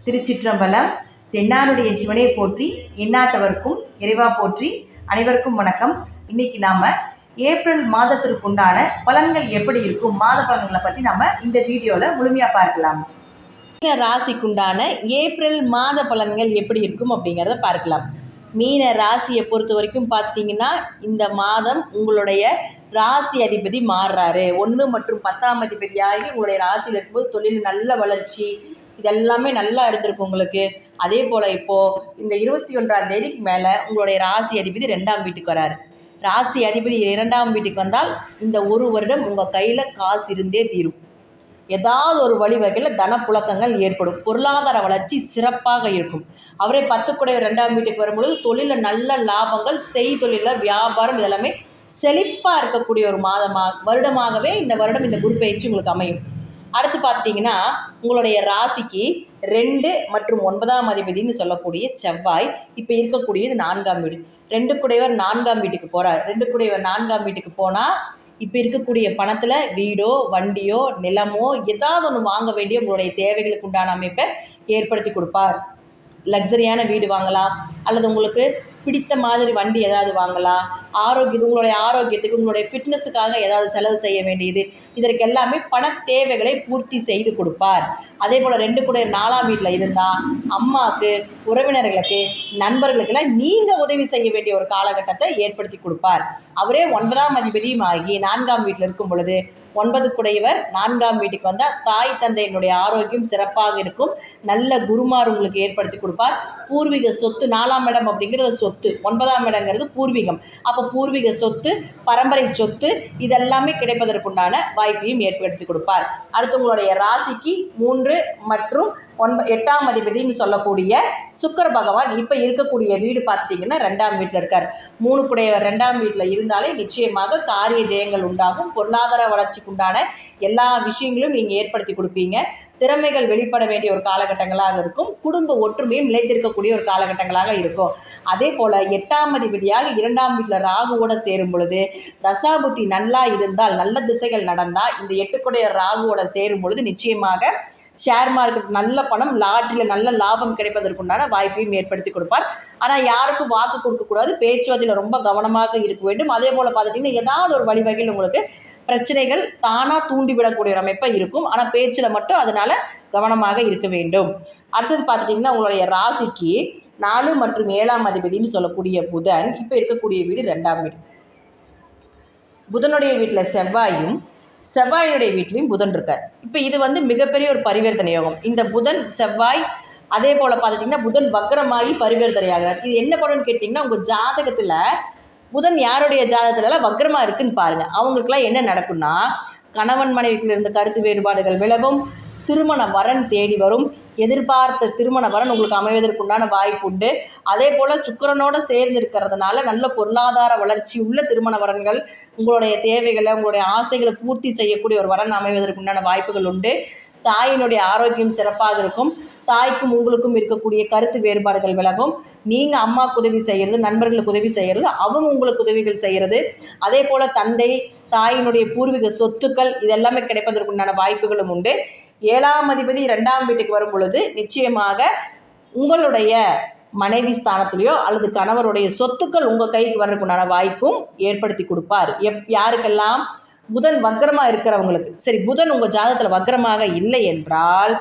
திருச்சிற்றம்பலம். தென்னாருடைய சிவனை போற்றி, எந்நாட்டவர்க்கும் இறைவா போற்றி. அனைவருக்கும் வணக்கம். இன்னைக்கு நாம ஏப்ரல் மாதத்திற்கு உண்டான பலன்கள் எப்படி இருக்கும், மாத பலன்களை பற்றி நம்ம இந்த வீடியோவில் முழுமையாக பார்க்கலாம். மீன ராசிக்குண்டான ஏப்ரல் மாத பலன்கள் எப்படி இருக்கும் அப்படிங்கிறத பார்க்கலாம். மீன ராசியை பொறுத்த வரைக்கும் பார்த்தீங்கன்னா, இந்த மாதம் உங்களுடைய ராசி அதிபதி மாறுறாரு. 1 மற்றும் 10ஆம் அதிபதியாகி உங்களுடைய ராசியில் இருக்கும்போது தொழில் நல்ல வளர்ச்சி, இதெல்லாமே நல்லா இருந்திருக்கு உங்களுக்கு. அதே போல் இப்போது இந்த 21ஆம் தேதிக்கு மேலே உங்களுடைய ராசி அதிபதி 2ஆம் வீட்டுக்கு வராரு. ராசி அதிபதி 2ஆம் வீட்டுக்கு வந்தால் இந்த ஒரு வருடம் உங்கள் கையில் காசு இருந்தே தீரும். ஏதாவது ஒரு வழிவகையில் தனப்புழக்கங்கள் ஏற்படும். பொருளாதார வளர்ச்சி சிறப்பாக இருக்கும். அவரே 10 குடையவர் 2ஆம் வீட்டுக்கு வரும்பொழுது தொழிலில் நல்ல லாபங்கள், செய்தொழிலில் வியாபாரம், இதெல்லாமே செழிப்பாக இருக்கக்கூடிய ஒரு வருடமாகவே இந்த வருடம் இந்த குரு பயிற்சி உங்களுக்கு அமையும். அடுத்து பார்த்துட்டிங்கன்னா, உங்களுடைய ராசிக்கு 2 மற்றும் 9ஆம் அதிபதினு சொல்லக்கூடிய செவ்வாய் இப்போ இருக்கக்கூடியது 4ஆம் வீடு. 2 குடையவர் 4ஆம் வீட்டுக்கு போகிறார். 2 குடையவர் 4ஆம் வீட்டுக்கு போனால் இப்போ இருக்கக்கூடிய பணத்தில் வீடோ வண்டியோ நிலமோ ஏதாவது ஒன்று வாங்க வேண்டிய உங்களுடைய தேவைகளுக்கு உண்டான அமைப்பை ஏற்படுத்தி கொடுப்பார். லக்ஸரியான வீடு வாங்கலாம், அல்லது உங்களுக்கு பிடித்த மாதிரி வண்டி ஏதாவது வாங்கலாம். உங்களுடைய ஆரோக்கியத்துக்கு, உங்களுடைய ஃபிட்னஸுக்காக ஏதாவது செலவு செய்ய வேண்டியது, இதற்கு எல்லாமே பண தேவைகளை பூர்த்தி செய்து கொடுப்பார். அதே போல் 2 கூட 4ஆம் வீட்டில் இருந்தால் அம்மாவுக்கு, உறவினர்களுக்கு, நண்பர்களுக்கெல்லாம் நீங்கள் உதவி செய்ய வேண்டிய ஒரு காலகட்டத்தை ஏற்படுத்தி கொடுப்பார். அவரே 9ஆம் அதிபதியும் ஆகி 4ஆம் வீட்டில் இருக்கும் பொழுது 9 குடையவர் 4ஆம் வீட்டுக்கு வந்தால் தாய் தந்தையினுடைய ஆரோக்கியம் சிறப்பாக இருக்கும். நல்ல குருமார் உங்களுக்கு ஏற்படுத்தி கொடுப்பார். பூர்வீக சொத்து, 4ஆம் இடம் அப்படிங்கிறது சொத்து, 9ஆம் இடங்கிறது பூர்வீகம். அப்போ பூர்வீக சொத்து, பரம்பரை சொத்து, இதெல்லாமே கிடைப்பதற்குண்டான வாய்ப்பையும் ஏற்படுத்தி கொடுப்பார். அடுத்து உங்களுடைய ராசிக்கு 3 மற்றும் 8ஆம் அதிபதினு சொல்லக்கூடிய சுக்கிர பகவான் இப்போ இருக்கக்கூடிய வீடு பார்த்துட்டிங்கன்னா 2ஆம் வீட்டில் இருக்கார். 3 குடையவர் 2ஆம் வீட்டில் இருந்தாலே நிச்சயமாக காரிய ஜெயங்கள் உண்டாகும். பொருளாதார வளர்ச்சிக்கு உண்டான எல்லா விஷயங்களும் நீங்கள் ஏற்படுத்தி கொடுப்பீங்க. திறமைகள் வெளிப்பட வேண்டிய ஒரு காலகட்டங்களாக இருக்கும். குடும்ப ஒற்றுமையும் நிலைத்திருக்கக்கூடிய ஒரு காலகட்டங்களாக இருக்கும். அதே போல் 8ஆம் அதிபதியாக 2ஆம் வீட்டில் ராகுவோட சேரும் பொழுது தசாபுத்தி நல்லா இருந்தால், நல்ல திசைகள் நடந்தால், இந்த 8 குடையவர் ராகுவோட சேரும் பொழுது நிச்சயமாக ஷேர் மார்க்கெட் நல்ல பணம், லாட்டரியில் நல்ல லாபம் கிடைப்பதற்குண்டான வாய்ப்பையும் ஏற்படுத்தி கொடுப்பார். ஆனால் யாருக்கும் வாக்கு கொடுக்கக்கூடாது, பேச்சுவார்த்தையில் ரொம்ப கவனமாக இருக்க வேண்டும். அதே போல் பார்த்துட்டிங்கன்னா, ஏதாவது ஒரு வழிவகையில் உங்களுக்கு பிரச்சனைகள் தானாக தூண்டிவிடக்கூடிய ஒரு அமைப்பாக இருக்கும். ஆனால் பேச்சில் மட்டும் அதனால் கவனமாக இருக்க வேண்டும். அடுத்தது பார்த்துட்டிங்கன்னா, உங்களுடைய ராசிக்கு 4 மற்றும் 7ஆம் அதிபதினு சொல்லக்கூடிய புதன் இப்போ இருக்கக்கூடிய வீடு 2ஆம் வீடு. புதனுடைய வீட்டில் செவ்வாயும், செவ்வாயினுடைய வீட்லேயும் புதன் இருக்கார். இப்போ இது மிகப்பெரிய ஒரு பரிவர்த்தனை யோகம். இந்த புதன் செவ்வாய் அதே போல் பார்த்துட்டிங்கன்னா புதன் வக்ரமாகி பரிவர்த்தனை ஆகிறார். இது என்ன பண்ணுன்னு கேட்டிங்கன்னா, உங்கள் ஜாதகத்தில் புதன் யாருடைய ஜாதகத்துலலாம் வக்ரமாக இருக்குன்னு பாருங்கள். அவங்களுக்குலாம் என்ன நடக்கும்னா, கணவன் மனைவிக்குள்ள இருந்த கருத்து வேறுபாடுகள் விலகும், திருமண வரன் தேடி வரும், எதிர்பார்த்த திருமண வரன் உங்களுக்கு அமைவதற்குண்டான வாய்ப்பு உண்டு. அதே போல் சுக்கிரனோடு சேர்ந்து இருக்கிறதுனால நல்ல பொருளாதார வளர்ச்சி உள்ள திருமண வரன்கள், உங்களுடைய தேவைகளை, உங்களுடைய ஆசைகளை பூர்த்தி செய்யக்கூடிய ஒரு வரன் அமைவதற்குண்டான வாய்ப்புகள் உண்டு. தாயினுடைய ஆரோக்கியம் சிறப்பாக இருக்கும். தாய்க்கும் உங்களுக்கும் இருக்கக்கூடிய கருத்து வேறுபாடுகள் விலகும். நீங்கள் அம்மாவுக்கு உதவி செய்கிறது, நண்பர்களுக்கு உதவி செய்கிறது, அவங்க உங்களுக்கு உதவிகள் செய்கிறது. அதே போல் தந்தை, தாயினுடைய பூர்வீக சொத்துக்கள், இதெல்லாமே கிடைப்பதற்குண்டான வாய்ப்புகளும் உண்டு. 7ஆம் அதிபதி 2ஆம் வீட்டுக்கு வரும் பொழுது நிச்சயமாக உங்களுடைய மனைவி ஸ்தானத்திலேயோ அல்லது கணவருடைய சொத்துக்கள் உங்கள் கைக்கு வர்றதுக்குண்டான வாய்ப்பும் ஏற்படுத்தி கொடுப்பார். யாருக்கெல்லாம் புதன் வக்ரமாக இருக்கிறவங்களுக்கு. சரி, புதன் உங்கள் ஜாதகத்தில் வக்ரமாக இல்லை என்றால்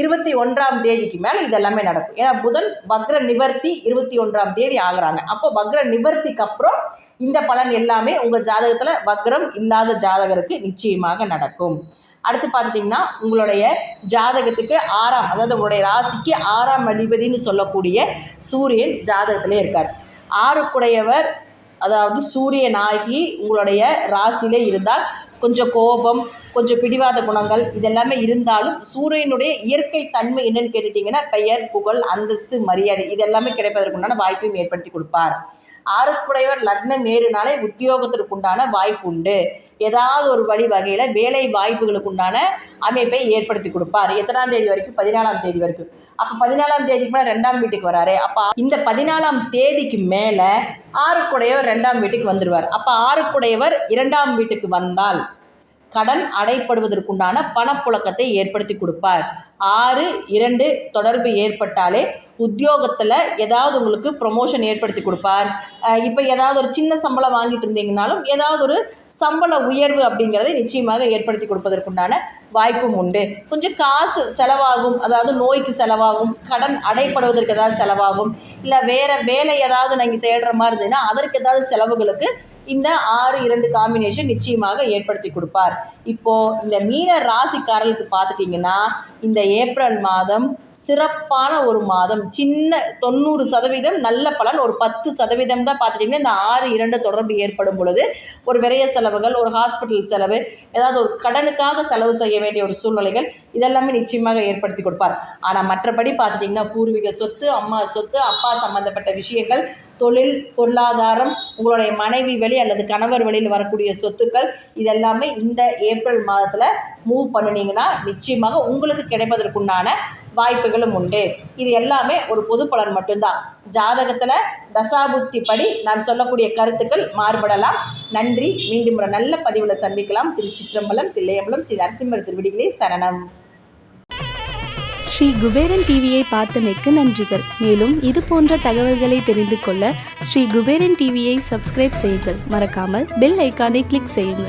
21ஆம் தேதிக்கு மேலே இதெல்லாமே நடக்கும். ஏன்னா புதன் வக்ர நிவர்த்தி 21ஆம் தேதி ஆகுறாங்க. அப்போ வக்ர நிவர்த்திக்கு அப்புறம் இந்த பலன் எல்லாமே உங்கள் ஜாதகத்தில் வக்ரம் இல்லாத ஜாதகருக்கு நிச்சயமாக நடக்கும். அடுத்து பார்த்துட்டிங்கன்னா, உங்களுடைய ஜாதகத்துக்கு 6ஆம், அதாவது உங்களுடைய ராசிக்கு 6ஆம் அதிபதினு சொல்லக்கூடிய சூரியன் ஜாதகத்திலே இருக்கார். 6 குடையவர் அதாவது சூரியனாகி உங்களுடைய ராசியிலே இருந்தால் கொஞ்சம் கோபம், கொஞ்சம் பிடிவாத குணங்கள் இதெல்லாமே இருந்தாலும் சூரியனுடைய இயற்கை தன்மை என்னன்னு கேட்டுட்டிங்கன்னா, பெயர், புகழ், அந்தஸ்து, மரியாதை இதெல்லாமே கிடைப்பதற்குண்டான வாய்ப்பையும் ஏற்படுத்தி கொடுப்பார். 6 குடையவர் லக்னம் ஏறுனாலே உத்தியோகத்திற்கு உண்டான வாய்ப்பு உண்டு. ஏதாவது ஒரு வகையில் வேலை வாய்ப்புகளுக்கு உண்டான அமைப்பை ஏற்படுத்தி கொடுப்பார். எத்தனாம் தேதி வரைக்கும்? 14ஆம் தேதி வரைக்கும். அப்போ 14ஆம் தேதிக்கு மேலே 2ஆம் வீட்டுக்கு வராரு. அப்போ இந்த 14ஆம் தேதிக்கு மேலே 6க்குடையவர் 2ஆம் வீட்டுக்கு வந்துடுவார். அப்போ 6க்குடையவர் 2ஆம் வீட்டுக்கு வந்தால் கடன் அடைப்படுவதற்குண்டான பணப்புழக்கத்தை ஏற்படுத்தி கொடுப்பார். 6-2 தொடர்பு ஏற்பட்டாலே உத்தியோகத்தில் ஏதாவது உங்களுக்கு ப்ரொமோஷன் ஏற்படுத்தி கொடுப்பார். இப்போ ஏதாவது ஒரு சின்ன சம்பளம் வாங்கிட்டு இருந்தீங்கனாலும் ஏதாவது ஒரு சம்பள உயர்வு அப்படிங்கிறதை நிச்சயமாக ஏற்படுத்தி கொடுப்பதற்குண்டான வாய்ப்பும் உண்டு. கொஞ்சம் காசு செலவாகும், அதாவது நோய்க்கு செலவாகும், கடன் அடைப்படுவதற்கு ஏதாவது செலவாகும், இல்லை வேறு வேலை ஏதாவது நீங்கள் தேடுற மாதிரி இருந்ததுன்னா அதற்கு ஏதாவது செலவுகளுக்கு இந்த 6-2 காம்பினேஷன் நிச்சயமாக ஏற்படுத்தி கொடுப்பார். இப்போது இந்த மீன ராசிக்காரர்களுக்கு பார்த்துட்டிங்கன்னா இந்த ஏப்ரல் மாதம் சிறப்பான ஒரு மாதம். சின்ன 90% நல்ல பலன், ஒரு 10% தான் பார்த்துட்டிங்கன்னா இந்த 6-2 தொடர்பு ஏற்படும் பொழுது ஒரு விரைய செலவுகள், ஒரு ஹாஸ்பிட்டல் செலவு, ஏதாவது ஒரு கடனுக்காக செலவு செய்ய வேண்டிய ஒரு சூழ்நிலைகள் இதெல்லாமே நிச்சயமாக ஏற்படுத்தி கொடுப்பார். ஆனால் மற்றபடி பார்த்துட்டிங்கன்னா பூர்வீக சொத்து, அம்மா சொத்து, அப்பா சம்மந்தப்பட்ட விஷயங்கள், தொழில், பொருளாதாரம், உங்களுடைய மனைவி வழி அல்லது கணவர் வழியில் வரக்கூடிய சொத்துக்கள் இதெல்லாமே இந்த ஏப்ரல் மாதத்தில் மூவ் பண்ணினீங்கன்னா நிச்சயமாக உங்களுக்கு கிடைப்பதற்குண்டான வாய்ப்புகளும் உண்டு. இது எல்லாமே ஒரு பொது பலன் மட்டும்தான். ஜாதகத்தில் தசாபுத்தி படி நான் சொல்லக்கூடிய கருத்துக்கள் மாறுபடலாம். நன்றி. மீண்டும் ஒரு நல்ல பதிவில் சந்திக்கலாம். திருச்சிற்றம்பலம், தில்லையம்பலம், ஸ்ரீ நரசிம்மர் திருவடிகளே சரணம். ஸ்ரீ குபேரன் டிவியை பார்த்தமைக்கு நன்றிகள். மேலும் இது போன்ற தகவல்களை தெரிந்து கொள்ள ஸ்ரீ குபேரன் டிவியை சப்ஸ்கிரைப் செய்யுங்கள். மறக்காமல் பெல் ஐக்கானை கிளிக் செய்யுங்கள்.